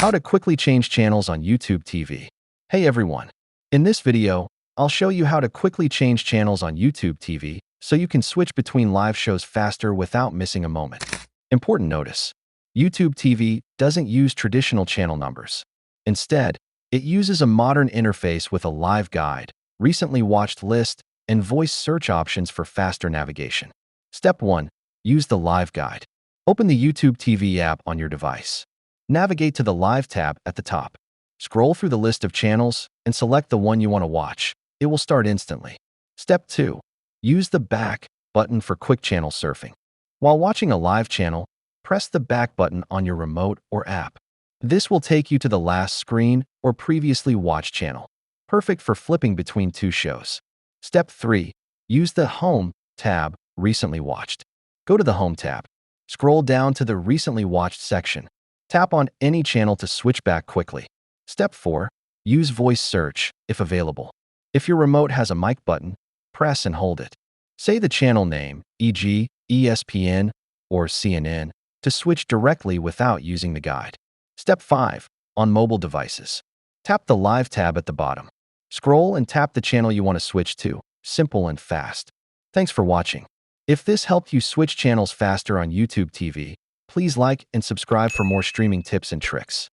How to quickly change channels on YouTube TV. Hey everyone. In this video, I'll show you how to quickly change channels on YouTube TV so you can switch between live shows faster without missing a moment. Important notice: YouTube TV doesn't use traditional channel numbers. Instead, it uses a modern interface with a live guide, recently watched list, and voice search options for faster navigation. Step 1. Use the live guide. Open the YouTube TV app on your device. Navigate to the Live tab at the top. Scroll through the list of channels and select the one you want to watch. It will start instantly. Step 2. Use the Back button for quick channel surfing. While watching a live channel, press the Back button on your remote or app. This will take you to the last screen or previously watched channel. Perfect for flipping between two shows. Step 3. Use the Home tab, Recently Watched. Go to the Home tab. Scroll down to the Recently Watched section. Tap on any channel to switch back quickly. Step 4. Use voice search, if available. If your remote has a mic button, press and hold it. Say the channel name, e.g., ESPN or CNN, to switch directly without using the guide. Step 5. On mobile devices. Tap the Live tab at the bottom. Scroll and tap the channel you want to switch to. Simple and fast. Thanks for watching. If this helped you switch channels faster on YouTube TV, please like and subscribe for more streaming tips and tricks.